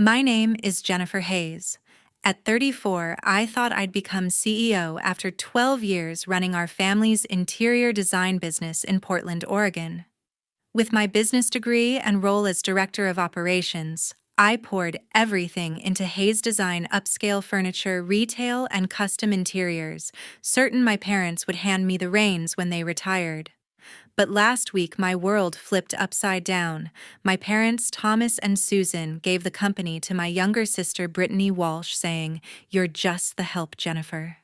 My name is Jennifer Hayes. At 34, I thought I'd become CEO after 12 years running our family's interior design business in Portland, Oregon. With my business degree and role as director of operations, I poured everything into Hayes Design upscale furniture, retail, and custom interiors, certain my parents would hand me the reins when they retired. But last week, my world flipped upside down. My parents, Thomas and Susan, gave the company to my younger sister, Brittany Walsh, saying, "You're just the help, Jennifer."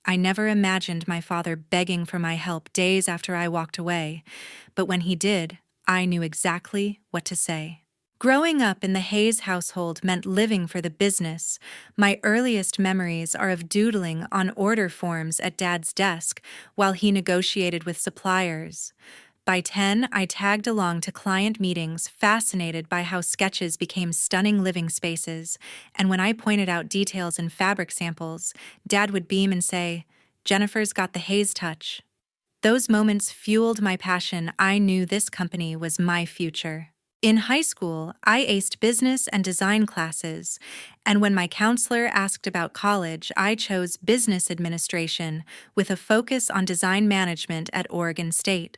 I never imagined my father begging for my help days after I walked away, but when he did, I knew exactly what to say. Growing up in the Hayes household meant living for the business. My earliest memories are of doodling on order forms at Dad's desk while he negotiated with suppliers. By 10, I tagged along to client meetings, fascinated by how sketches became stunning living spaces, and when I pointed out details in fabric samples, Dad would beam and say, "Jennifer's got the Hayes touch." Those moments fueled my passion. I knew this company was my future. In high school, I aced business and design classes, and when my counselor asked about college, I chose business administration with a focus on design management at Oregon State.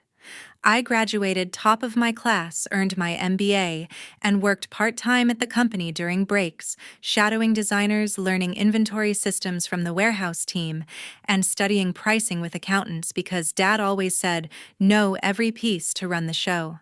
I graduated top of my class, earned my MBA, and worked part-time at the company during breaks, shadowing designers, learning inventory systems from the warehouse team, and studying pricing with accountants because Dad always said, "Know every piece to run the show."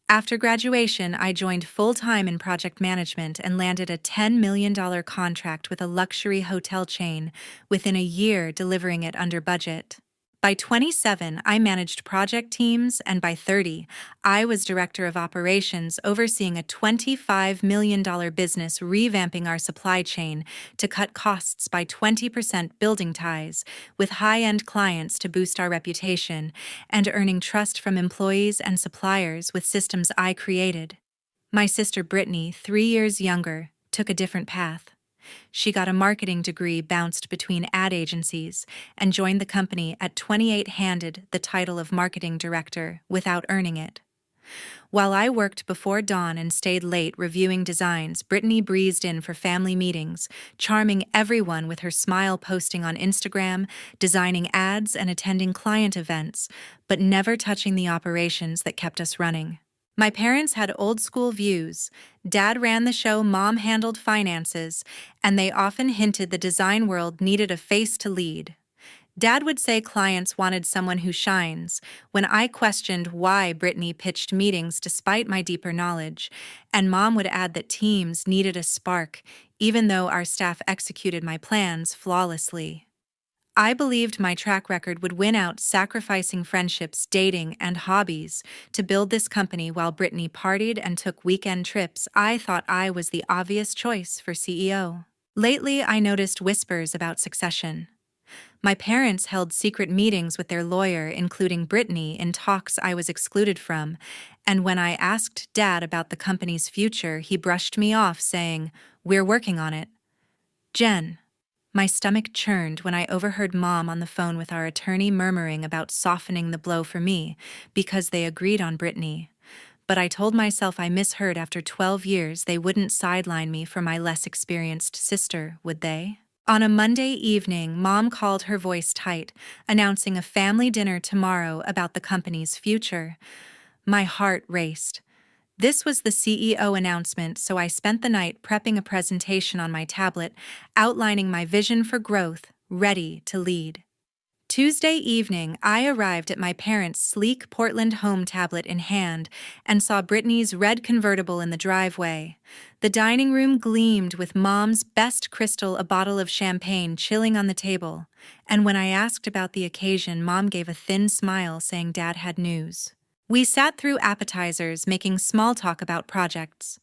After graduation, I joined full-time in project management and landed a $10 million contract with a luxury hotel chain, within a year delivering it under budget. By 27, I managed project teams, and by 30, I was director of operations overseeing a $25 million business revamping our supply chain to cut costs by 20%, building ties with high-end clients to boost our reputation, and earning trust from employees and suppliers with systems I created. My sister Brittany, 3 years younger, took a different path. She got a marketing degree, bounced between ad agencies, and joined the company at 28, handed the title of marketing director without earning it. While I worked before dawn and stayed late reviewing designs, Brittany breezed in for family meetings, charming everyone with her smile, posting on Instagram, designing ads, and attending client events, but never touching the operations that kept us running. My parents had old-school views. Dad ran the show, Mom handled finances, and they often hinted the design world needed a face to lead. Dad would say clients wanted someone who shines, when I questioned why Brittany pitched meetings despite my deeper knowledge, and Mom would add that teams needed a spark, even though our staff executed my plans flawlessly. I believed my track record would win out, sacrificing friendships, dating, and hobbies to build this company while Brittany partied and took weekend trips. I thought I was the obvious choice for CEO. Lately, I noticed whispers about succession. My parents held secret meetings with their lawyer, including Brittany, in talks I was excluded from, and when I asked Dad about the company's future, he brushed me off, saying, "We're working on it." Jen. My stomach churned when I overheard Mom on the phone with our attorney murmuring about softening the blow for me because they agreed on Brittany. But I told myself I misheard. After 12 years, they wouldn't sideline me for my less experienced sister, would they? On a Monday evening, Mom called, her voice tight, announcing a family dinner tomorrow about the company's future. My heart raced. This was the CEO announcement, so I spent the night prepping a presentation on my tablet, outlining my vision for growth, ready to lead. Tuesday evening, I arrived at my parents' sleek Portland home, tablet in hand, and saw Brittany's red convertible in the driveway. The dining room gleamed with Mom's best crystal, a bottle of champagne chilling on the table. And when I asked about the occasion, Mom gave a thin smile, saying Dad had news. We sat through appetizers, making small talk about projects.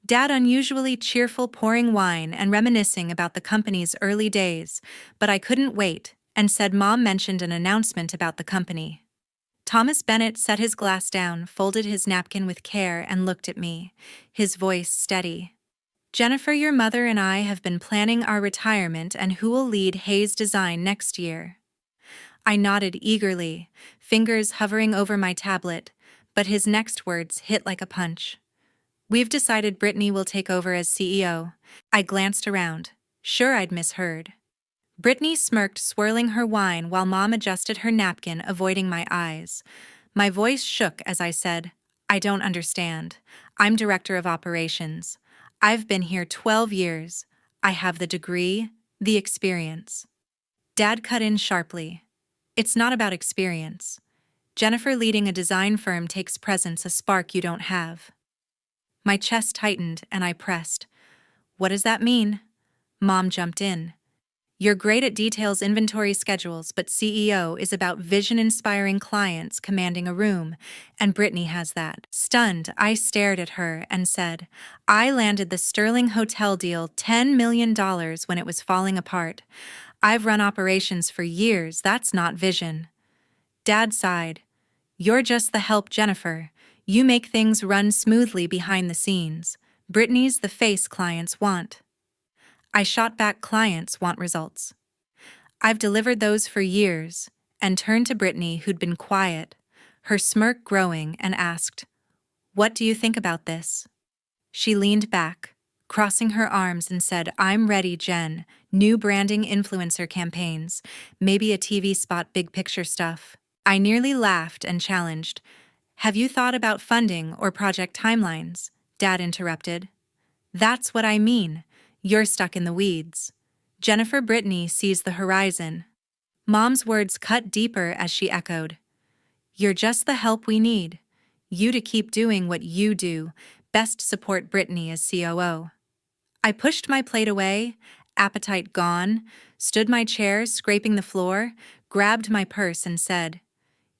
Dad unusually cheerful, pouring wine and reminiscing about the company's early days, but I couldn't wait and said Mom mentioned an announcement about the company. Thomas Bennett set his glass down, folded his napkin with care, and looked at me, his voice steady. "Jennifer, your mother and I have been planning our retirement and who will lead Hayes Design next year." I nodded eagerly, fingers hovering over my tablet, but his next words hit like a punch. We've decided Brittany will take over as CEO. I glanced around. Sure, I'd misheard. Brittany smirked, swirling her wine while Mom adjusted her napkin, avoiding my eyes. My voice shook as I said, I don't understand. I'm director of operations. I've been here 12 years. I have the degree, the experience. Dad cut in sharply. It's not about experience. Jennifer leading a design firm takes presence, a spark you don't have. My chest tightened and I pressed. What does that mean? Mom jumped in. You're great at details, inventory schedules, but CEO is about vision-inspiring clients commanding a room, and Brittany has that. Stunned, I stared at her and said, I landed the Sterling Hotel deal $10 million when it was falling apart. I've run operations for years, that's not vision. Dad sighed. You're just the help, Jennifer. You make things run smoothly behind the scenes. Brittany's the face clients want. I shot back, clients want results. I've delivered those for years, and turned to Brittany, who'd been quiet, her smirk growing, and asked, What do you think about this? She leaned back, crossing her arms, and said, I'm ready, Jen. New branding, influencer campaigns, maybe a TV spot, big picture stuff. I nearly laughed and challenged, Have you thought about funding or project timelines? Dad interrupted. That's what I mean. You're stuck in the weeds. Jennifer, Brittany sees the horizon. Mom's words cut deeper as she echoed, You're just the help we need. You to keep doing what you do. Best support Brittany as COO. I pushed my plate away, appetite gone, stood my chair, scraping the floor, grabbed my purse and said,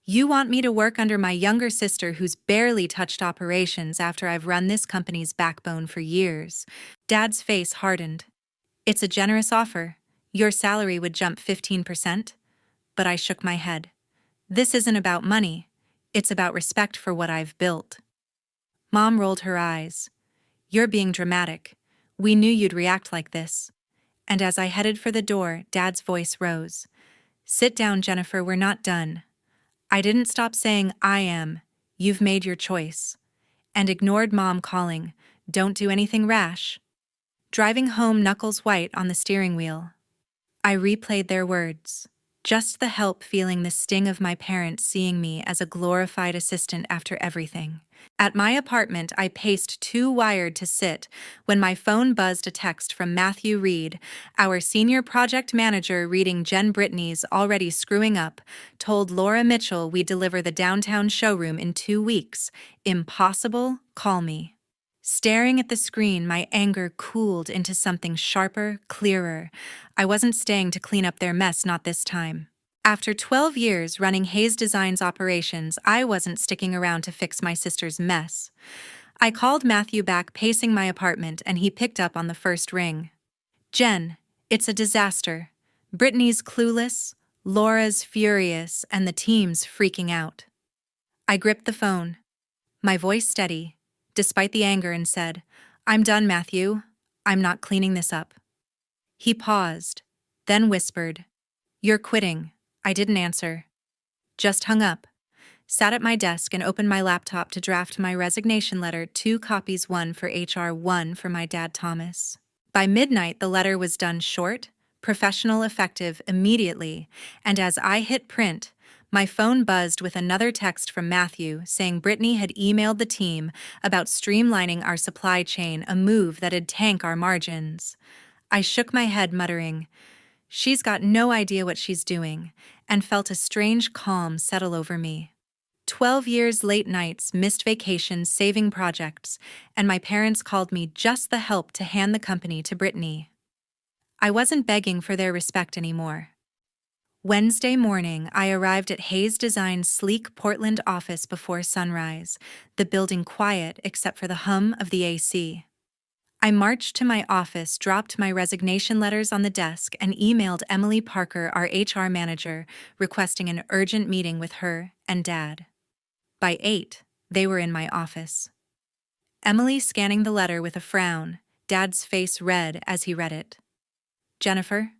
You want me to work under my younger sister who's barely touched operations after I've run this company's backbone for years? Dad's face hardened. It's a generous offer. Your salary would jump 15%. But I shook my head. This isn't about money. It's about respect for what I've built. Mom rolled her eyes. You're being dramatic. We knew you'd react like this. And as I headed for the door, Dad's voice rose. Sit down, Jennifer, we're not done. I didn't stop saying, I am. You've made your choice. And ignored Mom calling, Don't do anything rash. Driving home, knuckles white on the steering wheel, I replayed their words. Just the help, feeling the sting of my parents seeing me as a glorified assistant after everything. At my apartment, I paced too wired to sit when my phone buzzed, a text from Matthew Reed, our senior project manager, reading Jen Brittany's already screwing up, told Laura Mitchell we'd deliver the downtown showroom in 2 weeks. Impossible? Call me. Staring at the screen, my anger cooled into something sharper, clearer. I wasn't staying to clean up their mess, not this time. After 12 years running Hayes Design's operations, I wasn't sticking around to fix my sister's mess. I called Matthew back, pacing my apartment, and he picked up on the first ring. Jen, it's a disaster. Brittany's clueless, Laura's furious, and the team's freaking out. I gripped the phone, my voice steady, despite the anger, and said, I'm done, Matthew. I'm not cleaning this up. He paused, then whispered, You're quitting. I didn't answer. Just hung up. Sat at my desk and opened my laptop to draft my resignation letter, 2 copies, one for HR, one for my dad, Thomas. By midnight, the letter was done, short, professional, effective, immediately, and as I hit print, my phone buzzed with another text from Matthew saying Brittany had emailed the team about streamlining our supply chain, a move that'd tank our margins. I shook my head, muttering, She's got no idea what she's doing, and felt a strange calm settle over me. 12 years, late nights, missed vacations, saving projects, and my parents called me just the help to hand the company to Brittany. I wasn't begging for their respect anymore. Wednesday morning, I arrived at Hayes Design's sleek Portland office before sunrise, the building quiet except for the hum of the AC. I marched to my office, dropped my resignation letters on the desk, and emailed Emily Parker, our HR manager, requesting an urgent meeting with her and Dad. By 8, they were in my office. Emily scanning the letter with a frown, Dad's face red as he read it. Jennifer,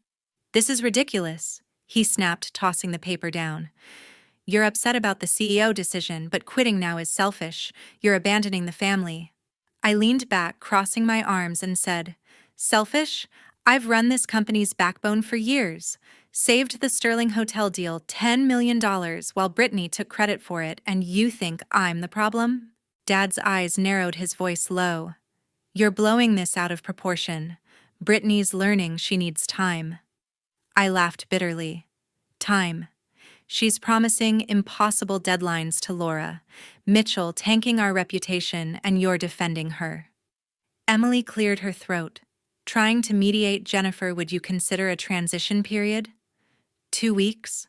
this is ridiculous, he snapped, tossing the paper down. You're upset about the CEO decision, but quitting now is selfish. You're abandoning the family. I leaned back, crossing my arms, and said, "Selfish? I've run this company's backbone for years. Saved the Sterling Hotel deal $10 million while Brittany took credit for it, and you think I'm the problem?" Dad's eyes narrowed, his voice low. "You're blowing this out of proportion. Brittany's learning she needs time." I laughed bitterly. Time. She's promising impossible deadlines to Laura. Mitchell tanking our reputation, and you're defending her. Emily cleared her throat. "Trying to mediate, Jennifer, would you consider a transition period?" 2 weeks?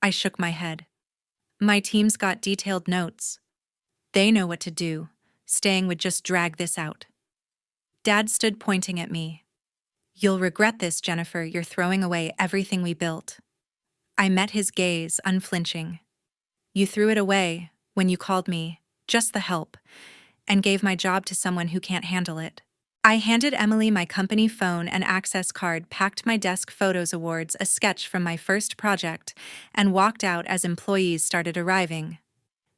I shook my head. My team's got detailed notes. They know what to do. Staying would just drag this out. Dad stood pointing at me. "You'll regret this, Jennifer. You're throwing away everything we built." I met his gaze, unflinching. "You threw it away when you called me just the help and gave my job to someone who can't handle it." I handed Emily my company phone and access card, packed my desk photos awards, a sketch from my first project, and walked out as employees started arriving.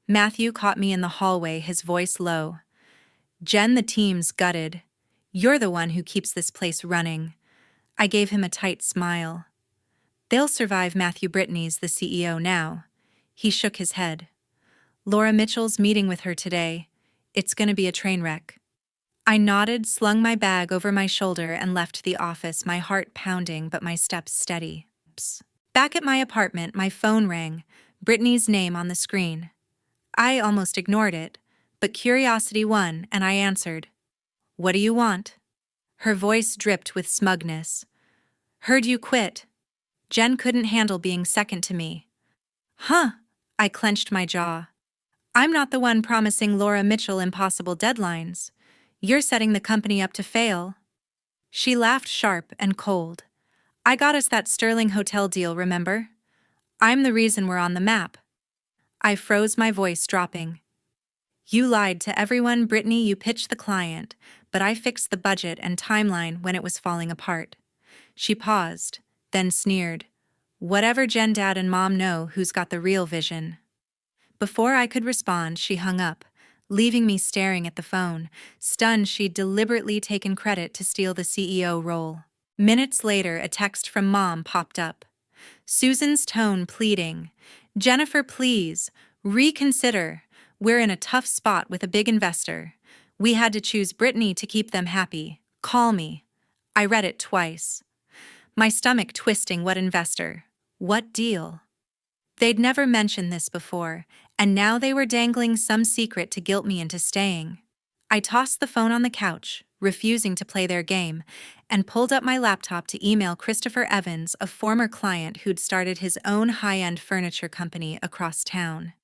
Matthew caught me in the hallway, his voice low. "Jen, the team's gutted. You're the one who keeps this place running." I gave him a tight smile. "They'll survive. Matthew, Brittany's the CEO now." He shook his head. "Laura Mitchell's meeting with her today. It's gonna be a train wreck." I nodded, slung my bag over my shoulder, and left the office, my heart pounding but my steps steady. Back at my apartment, my phone rang, Brittany's name on the screen. I almost ignored it, but curiosity won, and I answered. "What do you want?" Her voice dripped with smugness. "Heard you quit. Jen couldn't handle being second to me." "Huh?" I clenched my jaw. "I'm not the one promising Laura Mitchell impossible deadlines. You're setting the company up to fail." She laughed, sharp and cold. "I got us that Sterling Hotel deal, remember? I'm the reason we're on the map." I froze, my voice dropping. "You lied to everyone, Brittany. You pitched the client, but I fixed the budget and timeline when it was falling apart." She paused, then sneered. "Whatever, Jen, Dad and Mom know who's got the real vision." Before I could respond, she hung up, leaving me staring at the phone, stunned she'd deliberately taken credit to steal the CEO role. Minutes later, a text from Mom popped up. Susan's tone pleading. "Jennifer, please, reconsider. We're in a tough spot with a big investor. We had to choose Brittany to keep them happy. Call me." I read it twice. My stomach twisting. What investor? What deal? They'd never mentioned this before, and now they were dangling some secret to guilt me into staying. I tossed the phone on the couch, refusing to play their game, and pulled up my laptop to email Christopher Evans, a former client who'd started his own high-end furniture company across town.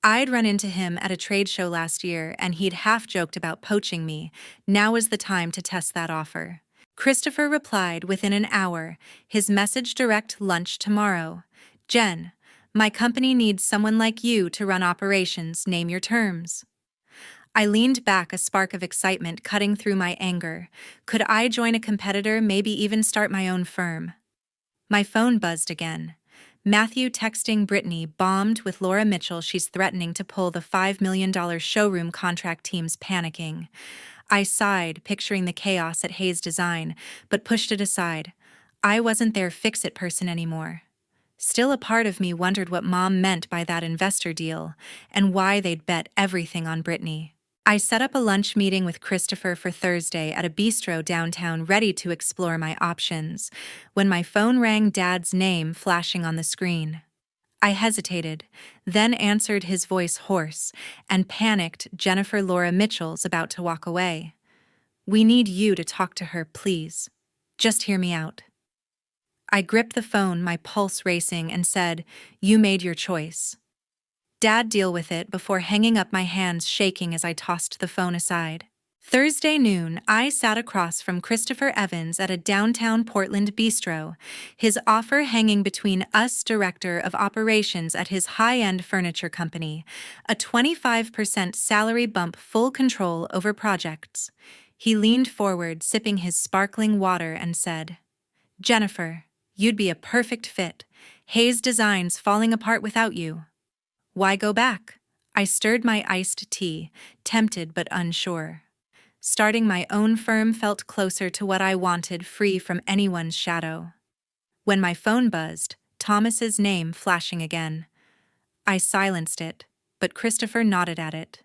I'd run into him at a trade show last year, and he'd half-joked about poaching me. Now was the time to test that offer. Christopher replied within an hour, his message direct: "Lunch tomorrow. Jen, my company needs someone like you to run operations. Name your terms." I leaned back, a spark of excitement cutting through my anger. Could I join a competitor, maybe even start my own firm? My phone buzzed again. Matthew texting Brittany, "Bombed with Laura Mitchell. She's threatening to pull the $5 million showroom contract. Team's panicking." I sighed, picturing the chaos at Hayes Design, but pushed it aside. I wasn't their fix-it person anymore. Still, a part of me wondered what Mom meant by that investor deal, and why they'd bet everything on Brittany. I set up a lunch meeting with Christopher for Thursday at a bistro downtown, ready to explore my options, when my phone rang, Dad's name flashing on the screen. I hesitated, then answered, his voice hoarse and panicked. "Jennifer, Laura Mitchell's about to walk away. We need you to talk to her, please. Just hear me out." I gripped the phone, my pulse racing, and said, "You made your choice. Dad, deal with it," before hanging up, my hands shaking as I tossed the phone aside. Thursday noon, I sat across from Christopher Evans at a downtown Portland bistro, his offer hanging between us. Director of operations at his high-end furniture company, a 25% salary bump, full control over projects. He leaned forward, sipping his sparkling water, and said, "Jennifer, you'd be a perfect fit. Hayes Design's falling apart without you." Why go back? I stirred my iced tea, tempted but unsure. Starting my own firm felt closer to what I wanted, free from anyone's shadow. When my phone buzzed, Thomas's name flashing again. I silenced it, but Christopher nodded at it.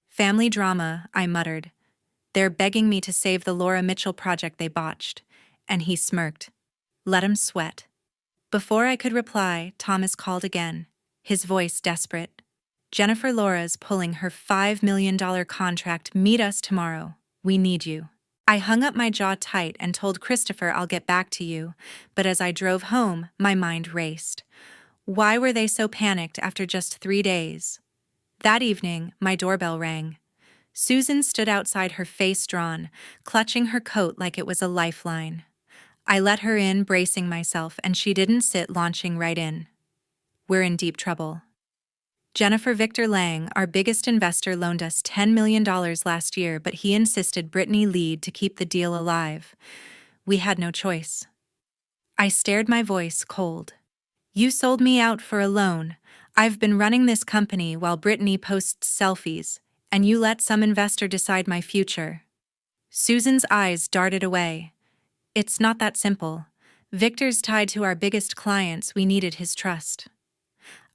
Family drama, I muttered. They're begging me to save the Laura Mitchell project they botched. And he smirked. Let him sweat. Before I could reply, Thomas called again, his voice desperate. Jennifer Laura's pulling her $5 million contract. Meet us tomorrow. We need you. I hung up my jaw tight and told Christopher I'll get back to you, but as I drove home, my mind raced. Why were they so panicked after just 3 days? That evening, my doorbell rang. Susan stood outside, her face drawn, clutching her coat like it was a lifeline. I let her in, bracing myself, and she didn't sit, launching right in. We're in deep trouble. Jennifer Victor Lang, our biggest investor, loaned us $10 million last year, but he insisted Brittany lead to keep the deal alive. We had no choice. I stared, my voice cold. You sold me out for a loan. I've been running this company while Brittany posts selfies, and you let some investor decide my future. Susan's eyes darted away. It's not that simple. Victor's tied to our biggest clients. We needed his trust.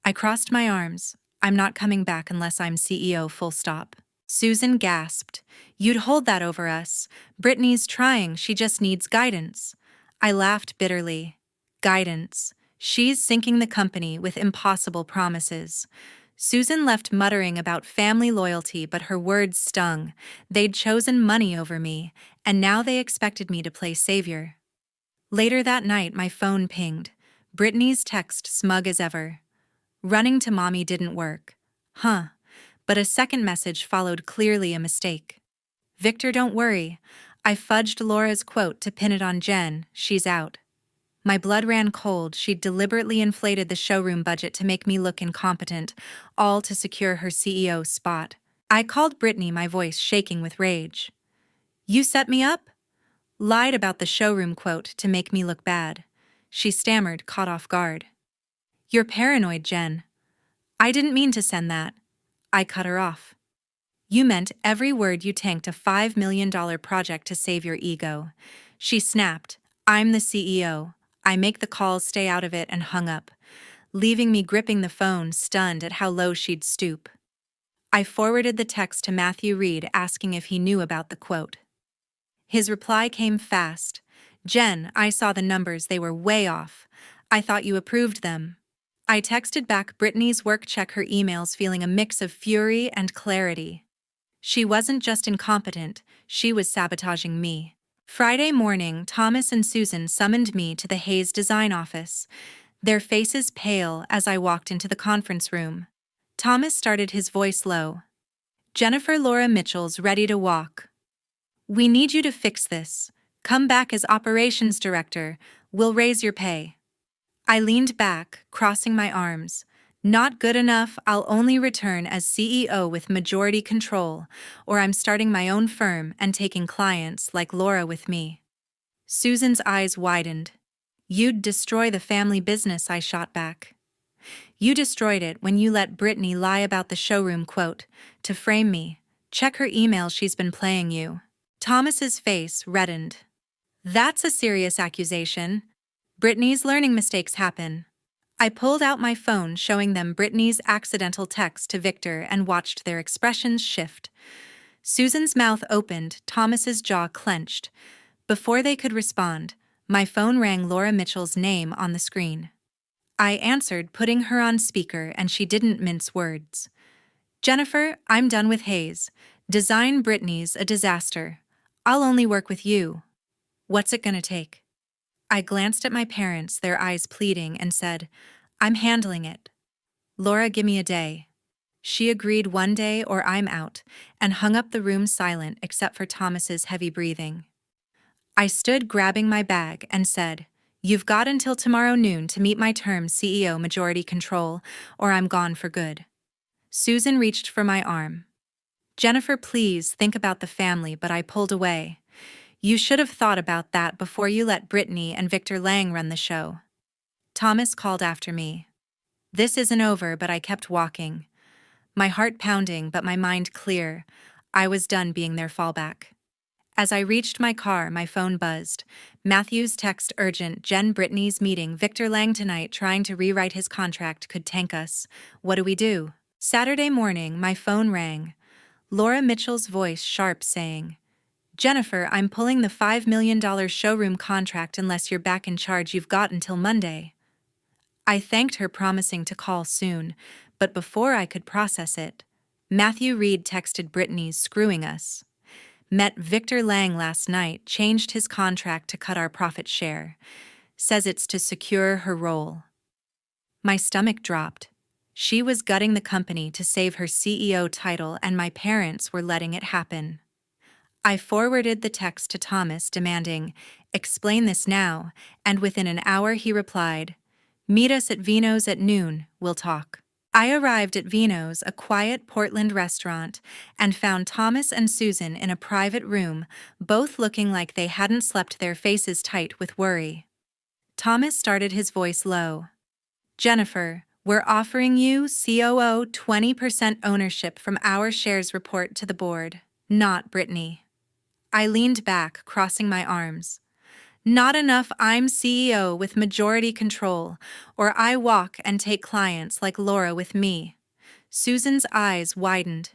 I crossed my arms. I'm not coming back unless I'm CEO, full stop. Susan gasped. You'd hold that over us. Brittany's trying, she just needs guidance. I laughed bitterly. Guidance. She's sinking the company with impossible promises. Susan left muttering about family loyalty, but her words stung. They'd chosen money over me, and now they expected me to play savior. Later that night, my phone pinged. Brittany's text, smug as ever. Running to mommy didn't work. But a second message followed, clearly a mistake. Victor, don't worry. I fudged Laura's quote to pin it on Jen. She's out. My blood ran cold. She'd deliberately inflated the showroom budget to make me look incompetent, all to secure her CEO spot. I called Brittany, my voice shaking with rage. You set me up? Lied about the showroom quote to make me look bad. She stammered, caught off guard. You're paranoid, Jen. I didn't mean to send that. I cut her off. You meant every word. You tanked a $5 million project to save your ego. She snapped. I'm the CEO. I make the calls, stay out of it, and hung up, leaving me gripping the phone, stunned at how low she'd stoop. I forwarded the text to Matthew Reed, asking if he knew about the quote. His reply came fast. Jen, I saw the numbers. They were way off. I thought you approved them. I texted back Brittany's work, check her emails, feeling a mix of fury and clarity. She wasn't just incompetent, she was sabotaging me. Friday morning, Thomas and Susan summoned me to the Hayes design office, their faces pale as I walked into the conference room. Thomas started, his voice low. Jennifer Laura Mitchell's ready to walk. We need you to fix this. Come back as operations director. We'll raise your pay. I leaned back, crossing my arms. Not good enough. I'll only return as CEO with majority control, or I'm starting my own firm and taking clients like Laura with me. Susan's eyes widened. You'd destroy the family business, I shot back. You destroyed it when you let Brittany lie about the showroom quote to frame me. Check her email, she's been playing you. Thomas's face reddened. That's a serious accusation. Brittany's learning mistakes happen. I pulled out my phone, showing them Brittany's accidental text to Victor, and watched their expressions shift. Susan's mouth opened, Thomas's jaw clenched. Before they could respond, my phone rang, Laura Mitchell's name on the screen. I answered, putting her on speaker, and she didn't mince words. Jennifer, I'm done with Hayes. Design Brittany's a disaster. I'll only work with you. What's it gonna take? I glanced at my parents, their eyes pleading, and said, I'm handling it. Laura, give me a day. She agreed, one day or I'm out, and hung up the room, silent except for Thomas's heavy breathing. I stood, grabbing my bag, and said, You've got until tomorrow noon to meet my terms, CEO, majority control, or I'm gone for good. Susan reached for my arm. Jennifer, please think about the family, but I pulled away. You should have thought about that before you let Brittany and Victor Lang run the show. Thomas called after me. This isn't over, but I kept walking. My heart pounding, but my mind clear. I was done being their fallback. As I reached my car, my phone buzzed. Matthew's text urgent, Jen Brittany's meeting, Victor Lang tonight trying to rewrite his contract could tank us. What do we do? Saturday morning, my phone rang. Laura Mitchell's voice sharp saying, Jennifer, I'm pulling the $5 million showroom contract unless you're back in charge. You've got until Monday. I thanked her, promising to call soon, but before I could process it, Matthew Reed texted Brittany's screwing us. Met Victor Lang last night, changed his contract to cut our profit share. Says it's to secure her role. My stomach dropped. She was gutting the company to save her CEO title, and my parents were letting it happen. I forwarded the text to Thomas demanding, explain this now, and within an hour he replied, meet us at Vino's at noon, we'll talk. I arrived at Vino's, a quiet Portland restaurant, and found Thomas and Susan in a private room, both looking like they hadn't slept, their faces tight with worry. Thomas started, his voice low. Jennifer, we're offering you COO 20% ownership from our shares, report to the board, not Brittany. I leaned back, crossing my arms. Not enough, I'm CEO with majority control, or I walk and take clients like Laura with me. Susan's eyes widened.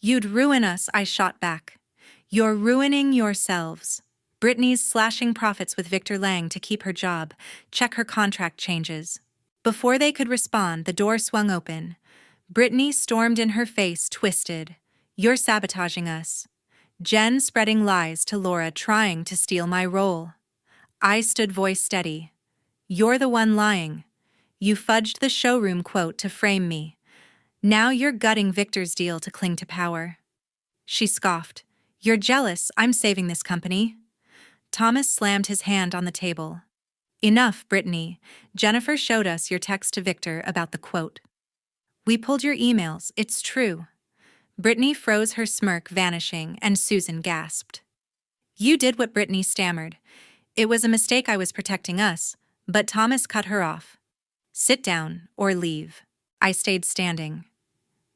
You'd ruin us, I shot back. You're ruining yourselves. Brittany's slashing profits with Victor Lang to keep her job. Check her contract changes. Before they could respond, the door swung open. Brittany stormed in, her face twisted. You're sabotaging us. Jen spreading lies to Laura, trying to steal my role. I stood, voice steady. You're the one lying. You fudged the showroom quote to frame me. Now you're gutting Victor's deal to cling to power. She scoffed. You're jealous, I'm saving this company. Thomas slammed his hand on the table. Enough, Brittany. Jennifer showed us your text to Victor about the quote. We pulled your emails, it's true. Brittany froze, her smirk vanishing, and Susan gasped. You did what? Brittany stammered. It was a mistake, I was protecting us, but Thomas cut her off. Sit down, or leave. I stayed standing.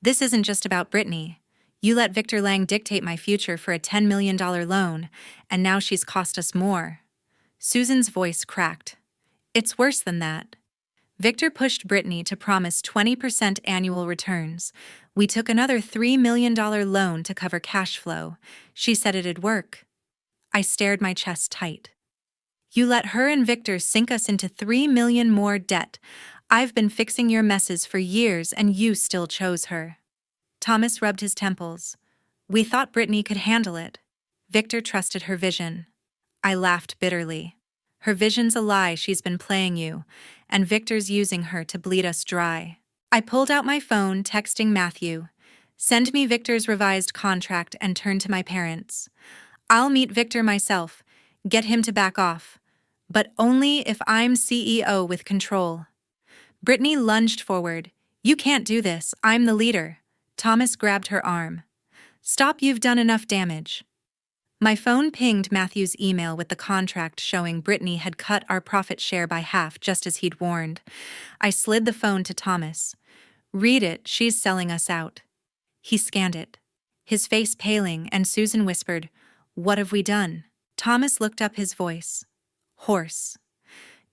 This isn't just about Brittany. You let Victor Lang dictate my future for a $10 million loan, and now she's cost us more. Susan's voice cracked. It's worse than that. Victor pushed Brittany to promise 20% annual returns. We took another $3 million loan to cover cash flow. She said it'd work. I stared, my chest tight. You let her and Victor sink us into $3 million more debt. I've been fixing your messes for years, and you still chose her. Thomas rubbed his temples. We thought Brittany could handle it. Victor trusted her vision. I laughed bitterly. Her vision's a lie, she's been playing you, and Victor's using her to bleed us dry. I pulled out my phone, texting Matthew. Send me Victor's revised contract, and turned to my parents. I'll meet Victor myself. Get him to back off. But only if I'm CEO with control. Brittany lunged forward. You can't do this, I'm the leader. Thomas grabbed her arm. Stop, you've done enough damage. My phone pinged Matthew's email with the contract showing Brittany had cut our profit share by half, just as he'd warned. I slid the phone to Thomas. Read it, she's selling us out. He scanned it, his face paling, and Susan whispered, What have we done? Thomas looked up, his voice hoarse.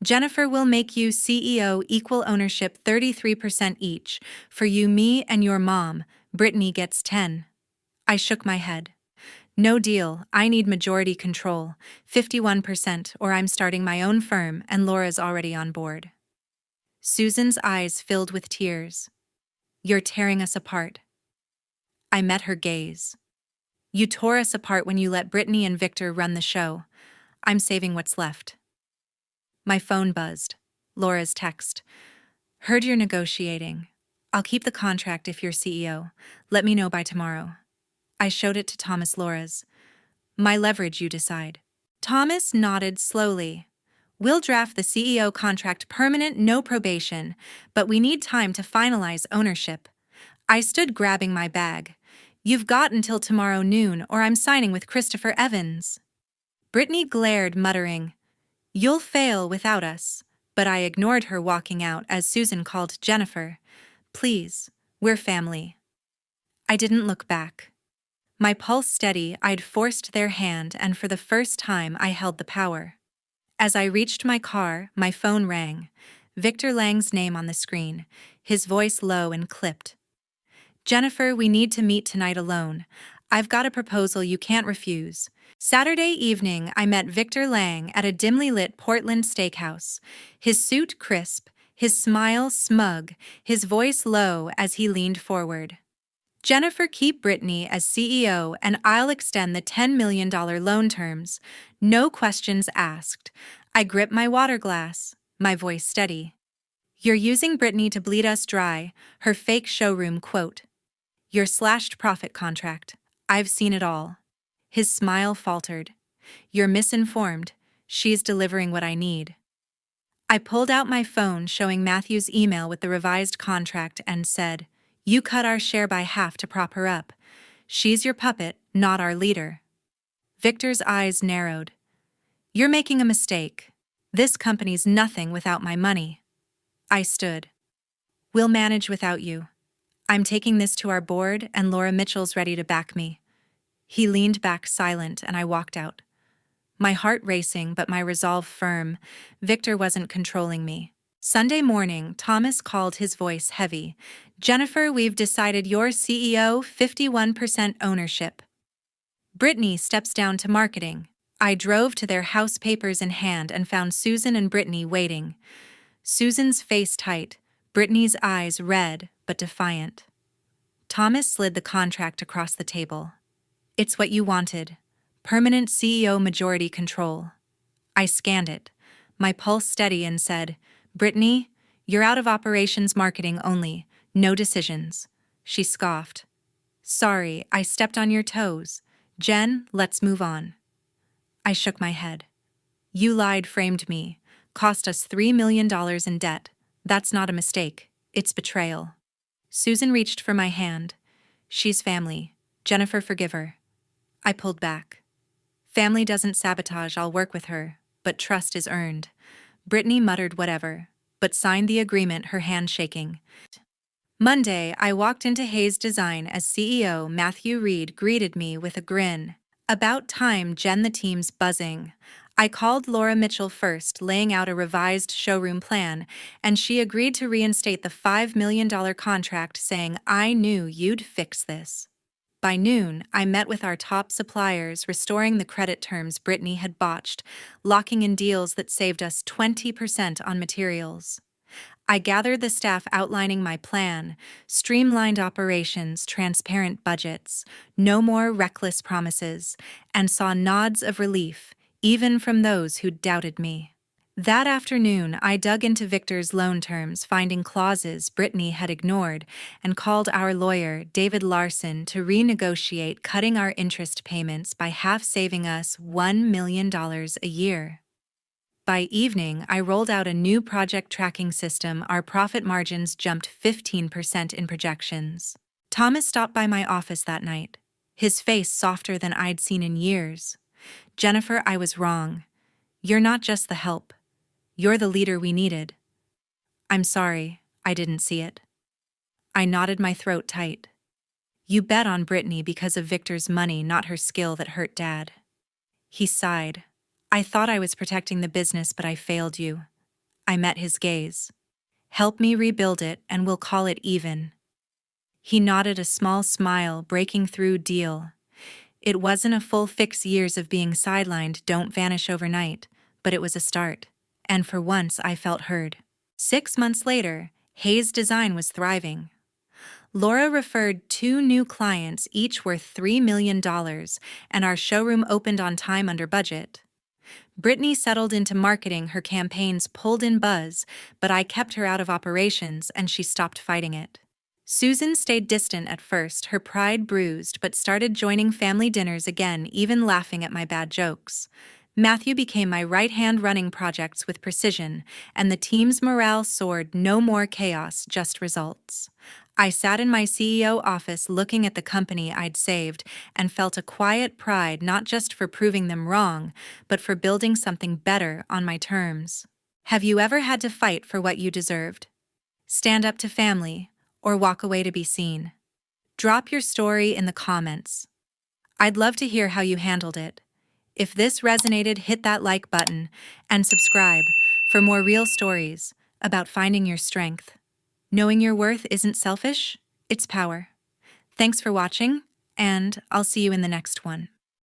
Jennifer will make you CEO, equal ownership 33% each. For you, me, and your mom. Brittany gets 10. I shook my head. No deal, I need majority control, 51%, or I'm starting my own firm, and Laura's already on board. Susan's eyes filled with tears. You're tearing us apart. I met her gaze. You tore us apart when you let Brittany and Victor run the show. I'm saving what's left. My phone buzzed. Laura's text. Heard you're negotiating. I'll keep the contract if you're CEO. Let me know by tomorrow. I showed it to Thomas. Laura's. My leverage, you decide. Thomas nodded slowly. We'll draft the CEO contract permanent, no probation, but we need time to finalize ownership. I stood, grabbing my bag. You've got until tomorrow noon, or I'm signing with Christopher Evans. Brittany glared, muttering, You'll fail without us. But I ignored her, walking out as Susan called, Jennifer, please, we're family. I didn't look back. My pulse steady, I'd forced their hand, and for the first time I held the power. As I reached my car, my phone rang. Victor Lang's name on the screen, his voice low and clipped. "Jennifer, we need to meet tonight alone. I've got a proposal you can't refuse." Saturday evening, I met Victor Lang at a dimly lit Portland steakhouse. His suit crisp, his smile smug, his voice low as he leaned forward. "Jennifer, keep Brittany as CEO and I'll extend the $10 million loan terms. No questions asked." I grip my water glass, my voice steady. "You're using Brittany to bleed us dry," her fake showroom quote. "Your slashed profit contract. I've seen it all." His smile faltered. "You're misinformed. She's delivering what I need." I pulled out my phone showing Matthew's email with the revised contract and said, "You cut our share by half to prop her up. She's your puppet, not our leader." Victor's eyes narrowed. "You're making a mistake. This company's nothing without my money." I stood. "We'll manage without you. I'm taking this to our board and Laura Mitchell's ready to back me." He leaned back silent and I walked out. My heart racing but my resolve firm. Victor wasn't controlling me. Sunday morning, Thomas called, his voice heavy. "Jennifer, we've decided you're CEO, 51% ownership." Brittany steps down to marketing. I drove to their house, papers in hand, and found Susan and Brittany waiting. Susan's face tight, Brittany's eyes red but defiant. Thomas slid the contract across the table. "It's what you wanted. Permanent CEO majority control." I scanned it, my pulse steady, and said, "Brittany, you're out of operations, marketing only, no decisions." She scoffed. "Sorry, I stepped on your toes. Jen, let's move on." I shook my head. "You lied, framed me, cost us $3 million in debt. That's not a mistake, it's betrayal." Susan reached for my hand. "She's family. Jennifer, forgive her." I pulled back. "Family doesn't sabotage, I'll work with her, but trust is earned." Brittany muttered whatever, but signed the agreement, her hand shaking. Monday, I walked into Hayes Design as CEO. Matthew Reed greeted me with a grin. "About time, Jen, the team's buzzing." I called Laura Mitchell first, laying out a revised showroom plan, and she agreed to reinstate the $5 million contract, saying, "I knew you'd fix this." By noon, I met with our top suppliers, restoring the credit terms Brittany had botched, locking in deals that saved us 20% on materials. I gathered the staff, outlining my plan: streamlined operations, transparent budgets, no more reckless promises, and saw nods of relief, even from those who doubted me. That afternoon, I dug into Victor's loan terms, finding clauses Brittany had ignored, and called our lawyer, David Larson, to renegotiate, cutting our interest payments by half, saving us $1 million a year. By evening, I rolled out a new project tracking system. Our profit margins jumped 15% in projections. Thomas stopped by my office that night, his face softer than I'd seen in years. "Jennifer, I was wrong. You're not just the help. You're the leader we needed." "I'm sorry, I didn't see it." I nodded, my throat tight. "You bet on Brittany because of Victor's money, not her skill, that hurt Dad." He sighed. "I thought I was protecting the business, but I failed you." I met his gaze. "Help me rebuild it and we'll call it even." He nodded, a small smile breaking through. "Deal." It wasn't a full fix. Years of being sidelined don't vanish overnight, but it was a start. And for once I felt heard. 6 months later, Hayes Design was thriving. Laura referred 2 new clients, each worth $3 million, and our showroom opened on time, under budget. Brittany settled into marketing, her campaigns pulled in buzz, but I kept her out of operations and she stopped fighting it. Susan stayed distant at first, her pride bruised, but started joining family dinners again, even laughing at my bad jokes. Matthew became my right hand, running projects with precision, and the team's morale soared. No more chaos, just results. I sat in my CEO office looking at the company I'd saved and felt a quiet pride, not just for proving them wrong, but for building something better on my terms. Have you ever had to fight for what you deserved? Stand up to family, or walk away to be seen? Drop your story in the comments. I'd love to hear how you handled it. If this resonated, hit that like button and subscribe for more real stories about finding your strength. Knowing your worth isn't selfish, it's power. Thanks for watching, and I'll see you in the next one.